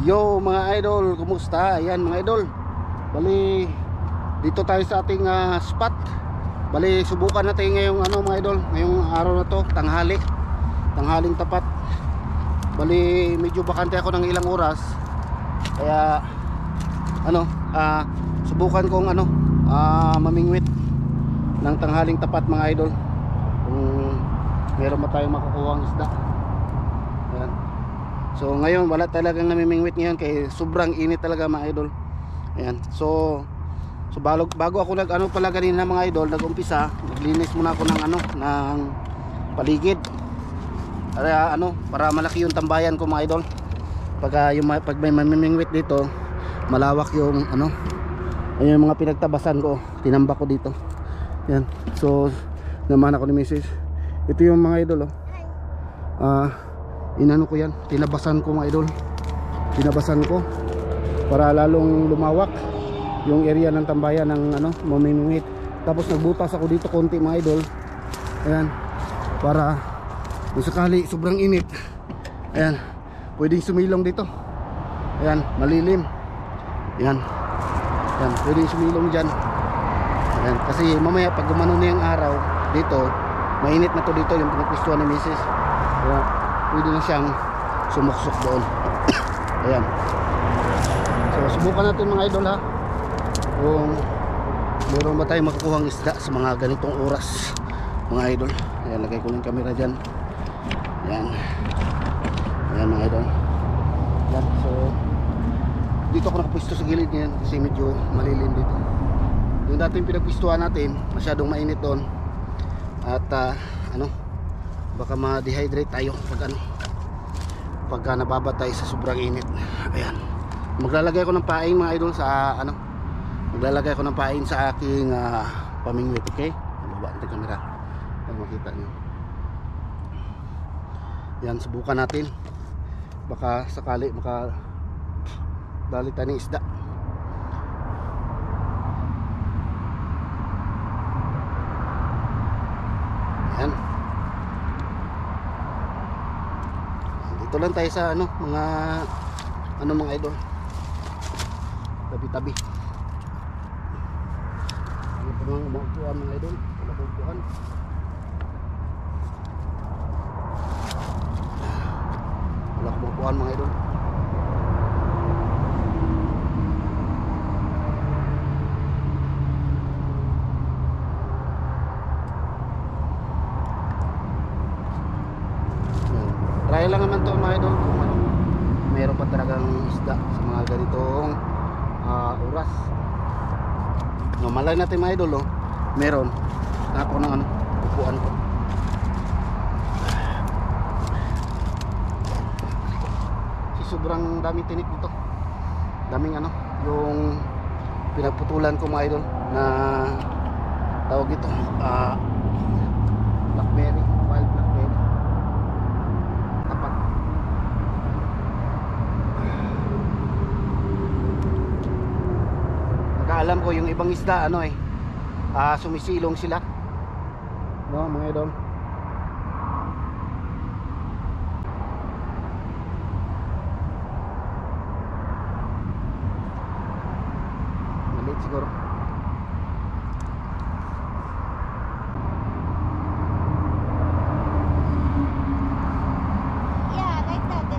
Yo mga idol, kumusta? Ayan mga idol, bali dito tayo sa ating spot. Bali subukan natin ngayong mga idol, ngayong araw na to, tanghaling tapat. Bali medyo bakante ako ng ilang oras, kaya subukan kong mamingwit ng tanghaling tapat mga idol, kung meron ba tayong makukuha ang isda. Ayan. So ngayon wala talagang namimingwit ngayon kay sobrang init talaga mga idol. Ayan. So bago ako pala kanina mga idol, nag-umpisa, naglinis muna ako ng paligid. Para malaki yung tambayan ko mga idol. Pag may mamimingwit dito, malawak yung ayun yung mga pinagtabasan ko, tinambak ko dito. Ayan. So naman ako ni Mrs. Ito yung mga idol inano ko yan, tinabasan ko mga idol, tinabasan ko para lalong lumawak yung area ng tambayan ng mamimingwit. Tapos nagbutas ako dito konti mga idol, ayan, para kung sakali sobrang init, ayan, pwedeng sumilong dito. Ayan, malilim, ayan, pwedeng sumilong dyan. Ayan, kasi mamaya pag gumano na yung araw dito, mainit na to dito yung pinagpustuhan ni Mrs. Ayan, pwede na siyang sumuksok doon. Ayan. So subukan natin mga idol kung meron ba tayong makukuhang isda sa mga ganitong oras mga idol. Ayan, lagay ko yung camera dyan. Ayan. Ayan mga idol. Ayan. So dito ako nakapwesto sa gilid niyan kasi medyo malilim dito. Yung dating pinagpwestuhan natin, masyadong mainit doon. At baka ma-dehydrate tayo pagka nababatay sa sobrang init. Ayan, maglalagay ko ng pain mga idol sa maglalagay ko ng pain sa aking pamingwit. Okay, baba natin camera para makita nyo. Yan, subukan natin, baka sakali makadali tayo ng isda. Ayan, dito lang tayo sa mga idol, tabi-tabi. Ano pa mga umaupuan mga idol, wala pa upuan. Wala pa upuan mga idol. Try lang naman to mga idol kung meron pa talagang isda sa mga ganitong oras. Malay natin mga idol, meron na ako ng upuan ko. Sobrang daming tinik dito, daming yung pinagputulan ko mga idol na tawag ito blackberry, wild blackberry. Alam ko yung ibang isda sumisilong sila, no mga idol. Malit siguro. Yeah, like that.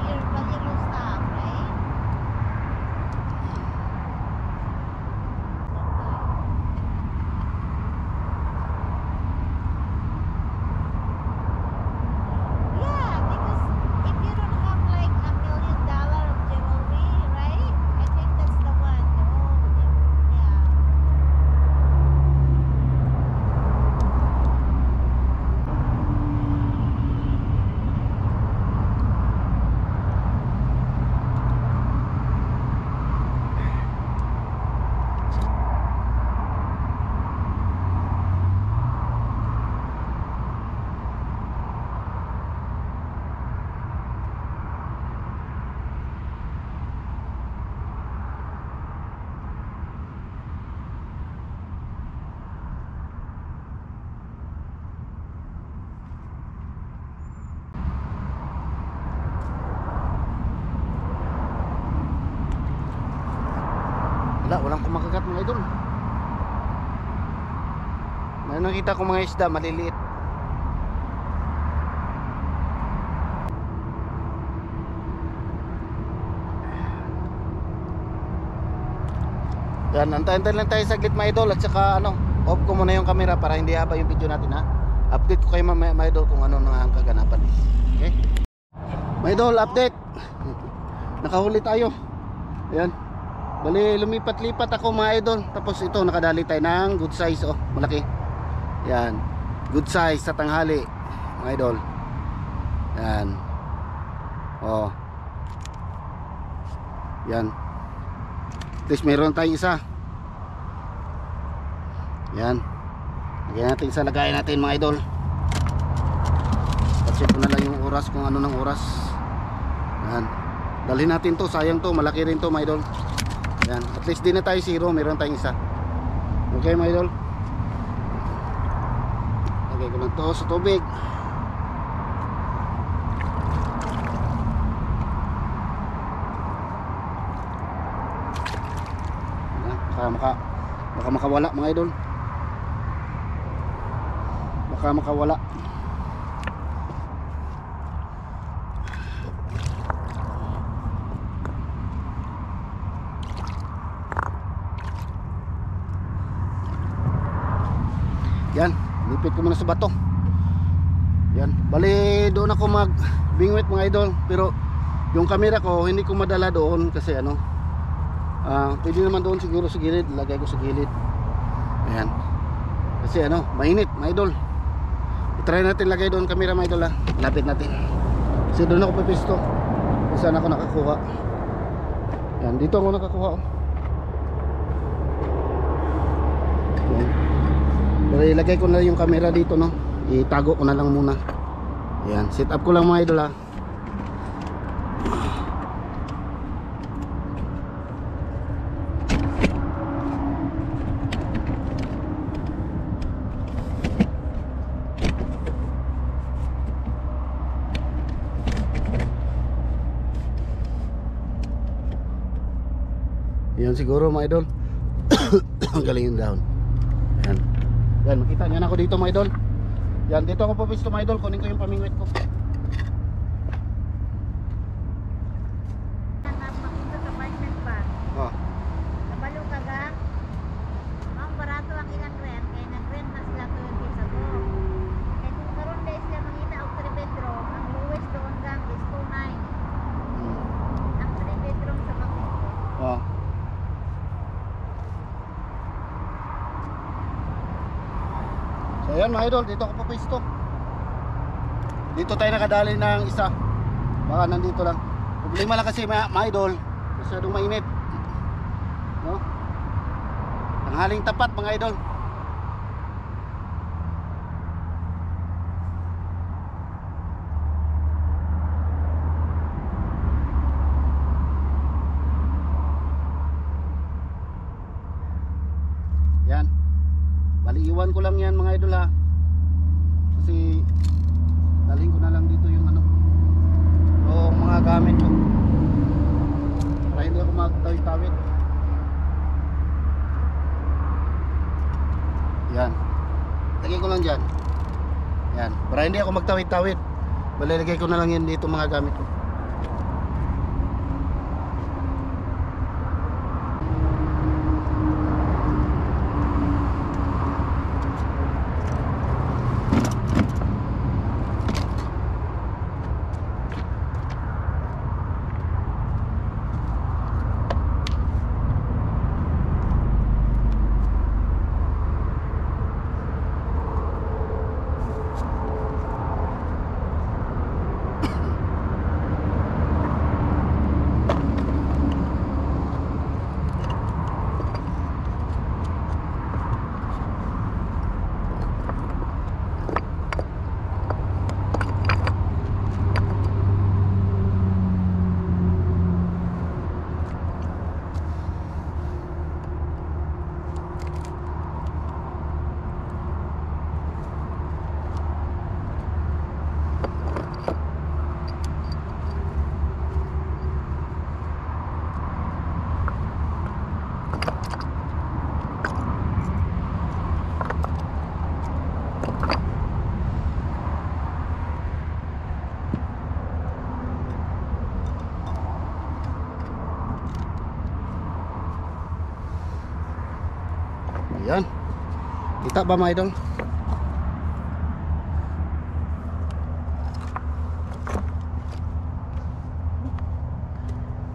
Your valuable stuff, right? Yeah, because if you don't have like $1 million of jewelry, right? I think that's the one. Oh, yeah. walang kumakagat mga idol. May nakita ko mga isda maliliit. Yan, antayin lang tayo saglit mga idol, at saka ano, off ko muna yung camera para hindi haba yung video natin ha. Update ko kayo mga idol kung ano nang kaganapan. Okay? Mga idol, update. Nakahuli tayo. Ayan. Bali lumipat-lipat ako mga idol. Tapos ito nakadali tayo ng good size, oh, malaki. Yan. Good size sa tanghali mga idol. Yan. Oh. Yan. At least meron tayong isa. Yan. Lagyan natin isa, lagayin natin mga idol. Check ko na lang yung oras kung ano ng oras. Yan. Dalhin natin to, sayang to, malaki rin to mga idol. Yan. At least di na tayo zero, meron tayong isa. Okay mga idol. Lagay ko lang to sa tubig. Baka makawala mga idol. Baka makawala. Yan, lipit ko muna sa bato. Yan, bali doon ako mag bingwit mga idol. Pero yung camera ko hindi ko madala doon kasi ano, pwede naman doon siguro sa gilid. Lagay ko sa gilid. Ayan. Kasi ano, mainit mga idol. I-try natin lagay doon camera mga idol ha. Lapit natin. Kasi doon ako pipisto. Kung saan ako nakakuha. Yan, dito ako nakakuha. Yan. Pero ilagay ko na yung camera dito, no. Itago ko na lang muna. Ayan, set up ko lang mga idol ha. Yan siguro mga idol. Ang galing yung dahon. Ayan. Yan, makita nyo na ako dito mga idol. Yan, dito ako papisto mga idol. Kunin ko yung pamingwit ko. Napakita sa apartment ba? Oh. Kabalo ka ga? Ang barato ang ilang rent. Kaya nag-rent na sila 2 years ago. Kaya kung karoon dahil sila mangita og 3 bedroom, ang lowest doon gang is 2.9. Ang 3 bedroom sa Bangko. Oh. So ayan mga idol, dito ako papisto. Dito tayo nakadali ng isa. Baka nandito lang. Problema lang kasi mga idol, masyadong mainit, no? Tanghaling tapat mga idol. Yan. Bali iwan ko lang yan mga idol ha. Kasi dalhin ko na lang dito yung ano, yung mga gamit ko. Para hindi ako magtawid-tawid. Yan. Lagay ko lang dyan. Yan. Para hindi ako magtawid-tawid. Bali lagay ko na lang yan dito mga gamit ko. Ayan. Kita ba mga idol?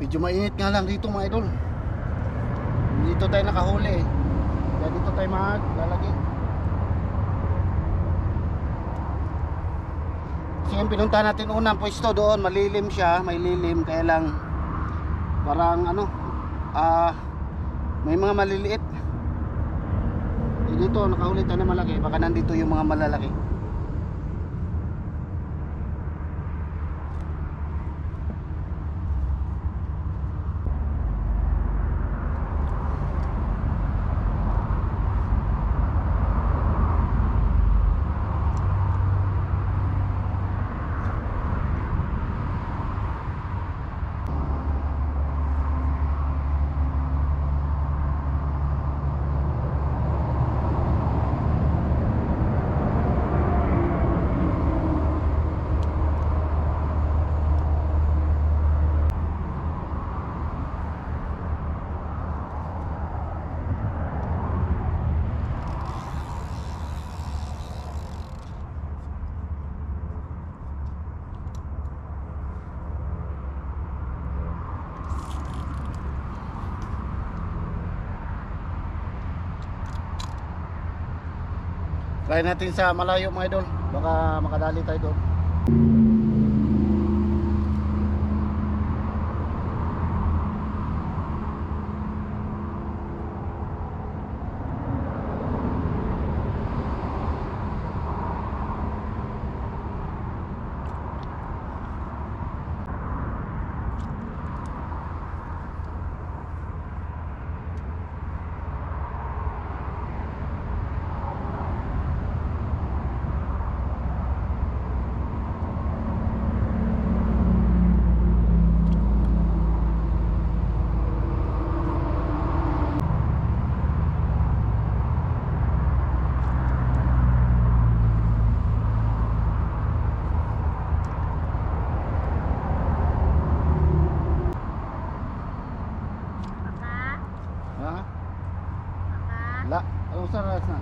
Medyo mainit nga lang dito mga idol. Dito tayo nakahuli eh. Kaya dito tayo maglalagay. Kasi yung pinunta natin unang pwesto doon, malilim siya, may lilim, kaya lang parang ano, may mga maliliit. Dito nakahuli tayo na malaki, baka nandito yung mga malalaki. Try natin sa malayo mga idol, baka makadali tayo doon. Ha? La, ano sa ras na?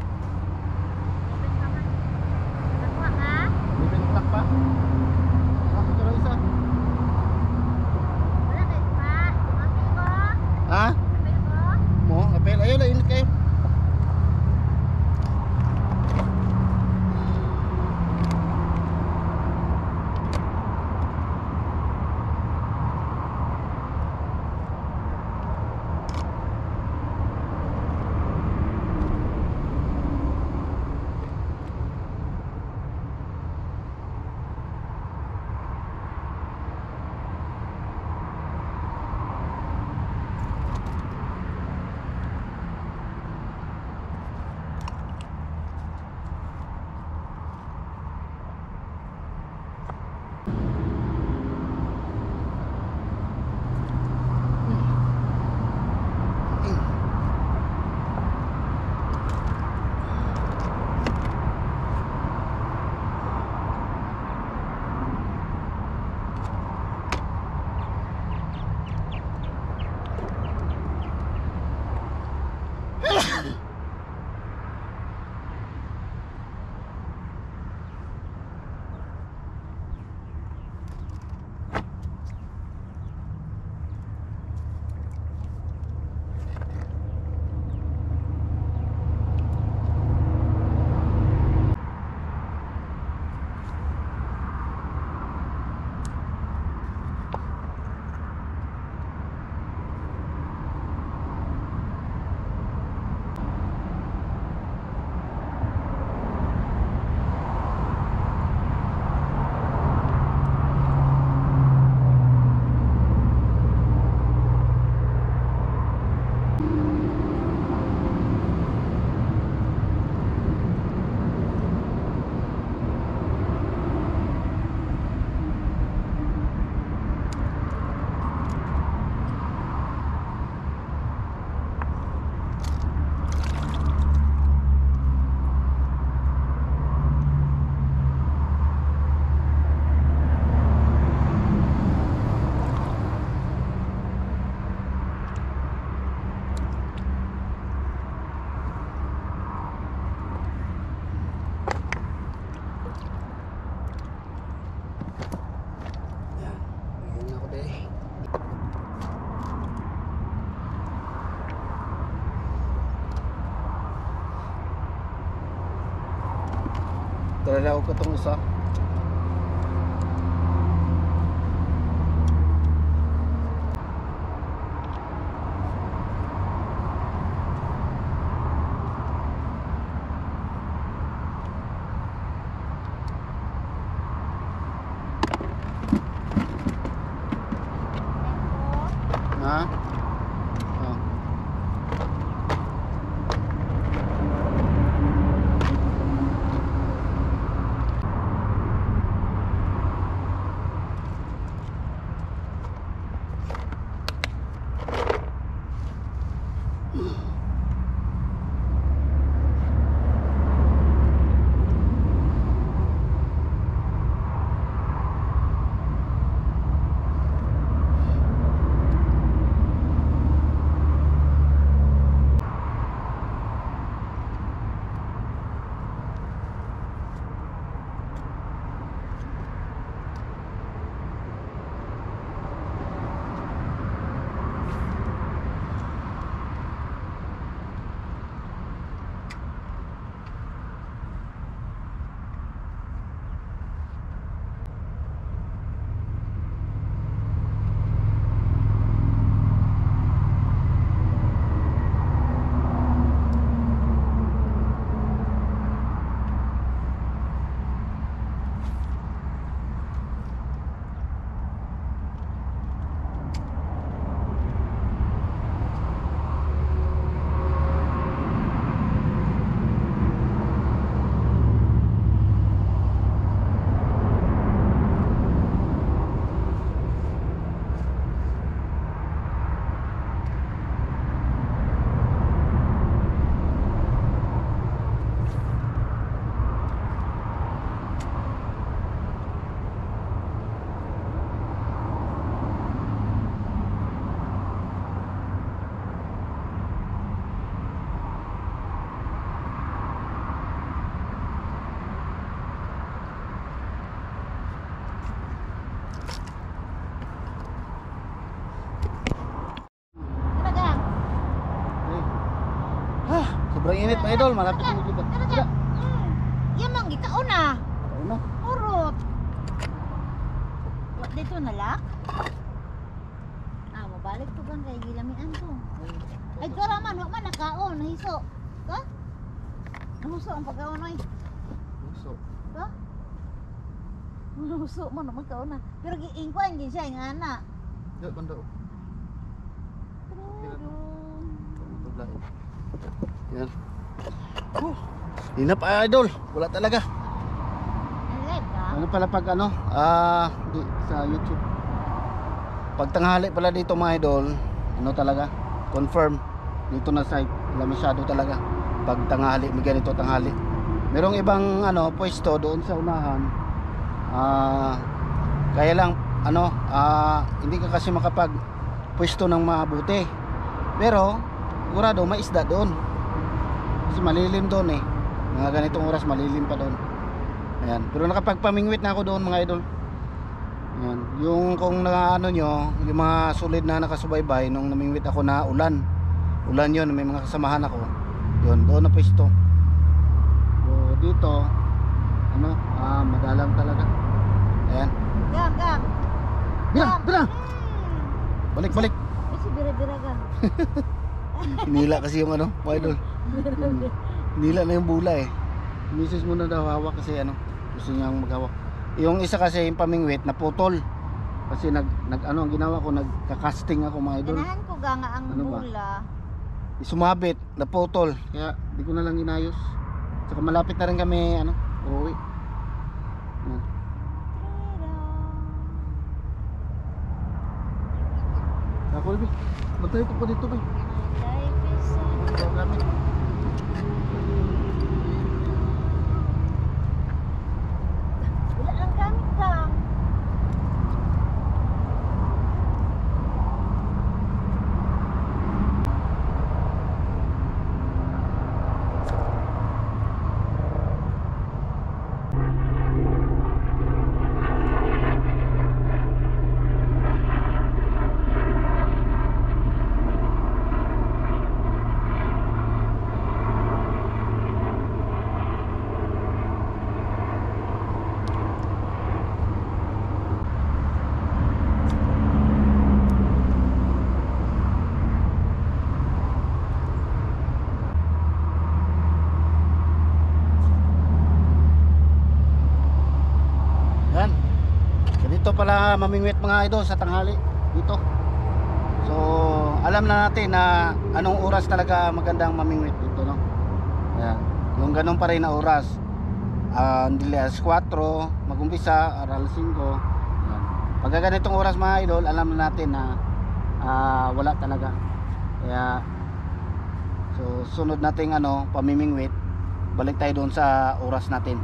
Living clock pa? Ako ito isa. Ha? Mo, apel. Ayaw lang, init kayo. Raraw ko itong isa. Ha? Oh. Sobrang init mga idol, malapit na maglibot. Yan ang ikaw na. Ikaw na. Urot. What dito na lak? Mabalik to bang kay gilamian to. Ay kara man, wa man nakaon, nahiso. Ka? Nahuso ang pagkaon oy. Puso. Ka? Nahuso mo na magkaon na. Pero giingkwan gid siya nga na. Yo banda. Yan. Hinap idol, wala talaga. Live ka? Ano pala pag ano? Di, sa YouTube. Pag tanghali pala dito mga idol, ano talaga? Confirm. Dito na site, wala masyado talaga. Pag tanghali, may ganito tanghali. Merong ibang ano, pwesto doon sa unahan. Kaya lang ano, hindi ka kasi makapag pwesto ng mabuti. Pero sigurado may isda doon. Kasi malilim doon eh. Mga ganitong oras malilim pa doon. Ayan. Pero nakapagpamingwit na ako doon mga idol. Ayan. Yung kung ano nyo, yung mga solid na nakasubaybay nung namingwit ako na ulan. Ulan yun, may mga kasamahan ako. Yun, doon na pwesto. So dito, ano, madalang talaga. Ayan. Gang, gang. Bilang, bilang. Balik, balik. Kasi bira-bira gang. Hinila kasi yung ano, mga idol. Hinila na yung bula eh. Misis mo na daw hawak kasi ano, gusto niyang maghawak. Yung isa kasi yung pamingwit naputol. Kasi ano ang ginawa ko, nagka-casting ako mga idol. Ganahan ko nga ang Ano ba? bula. Sumabit, naputol. Kaya di ko na lang inayos. Saka malapit na rin kami ano, uuwi. Yan. Ako rin, matay ko pa dito ba? Life is Gamit. wala lang gamit gang. pala mamingwit mga idol sa tanghali dito. So alam na natin na anong oras talaga magandang mamingwit dito, no? Ayan, yung ganun pa rin na oras, hindi alas 4 mag-umpisa, alas 5. Ayan. Pagka ganitong oras mga idol, alam na natin na wala talaga. Kaya so sunod nating pamimingwit, balik tayo doon sa oras natin.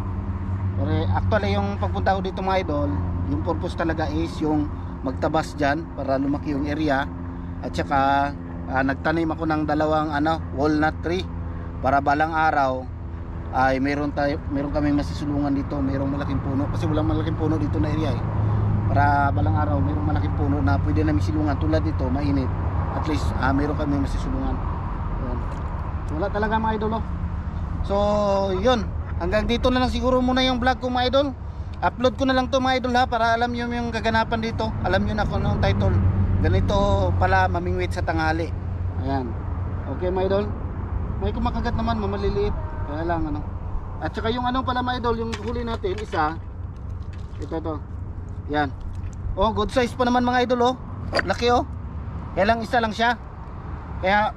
Pero actually yung pagpunta ko dito mga idol, yung purpose talaga is yung magtabas dyan para lumaki yung area. At saka nagtanim ako ng dalawang walnut tree para balang araw ay meron kaming masisulungan dito, merong malaking puno, kasi walang malaking puno dito na area para balang araw merong malaking puno na pwede namin silungan tulad dito, mainit. At least meron kaming masisulungan. Ayan. Wala talaga mga idol, oh. So yun, hanggang dito na lang siguro muna yung vlog ko mga idol. Upload ko na lang to mga idol ha, para alam nyo yung kaganapan dito. Alam nyo na kung anong title. Ganito pala mamingwit sa tanghali. Ayan. Okay mga idol. May kumakagat naman, mamaliliit. Kaya lang At saka yung pala mga idol, yung huli natin isa. Ito. Yan. Oh, good size pa naman mga idol, oh. Laki, oh. Kaya lang isa lang siya. Kaya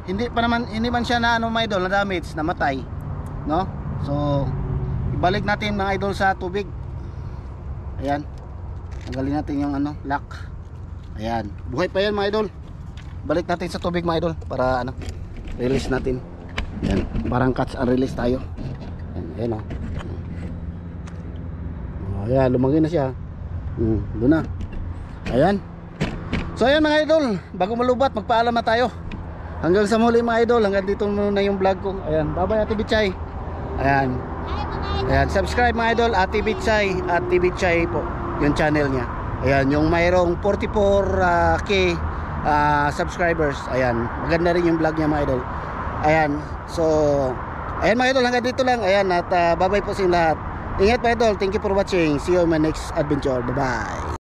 hindi man siya na mga idol, na damage, namatay, no? So ibalik natin mga idol sa tubig. Ayan. Tanggalin natin yung lock. Ayan. Buhay pa yan mga idol. Balik natin sa tubig mga idol para release natin. Ayan. Parang catch and release tayo. Ayan, oh. Ayan, lumaki na siya. Doon na. Ayan. So ayan mga idol, bago malubat magpaalam na tayo. Hanggang sa muli mga idol, hanggang dito muna yung vlog ko. Ayan, bye bye Ate Bitchay. Ayan. Ayan, subscribe mga idol, Ate Bitchay, Ate Bitchay po, yung channel niya. Ayan, yung mayroong 44k subscribers. Ayan, maganda rin yung vlog niya mga idol. Ayan, so ayan mga idol, hanggang dito lang. Ayan, at bye bye po sa lahat. Ingat mga idol, thank you for watching. See you in my next adventure. Bye bye.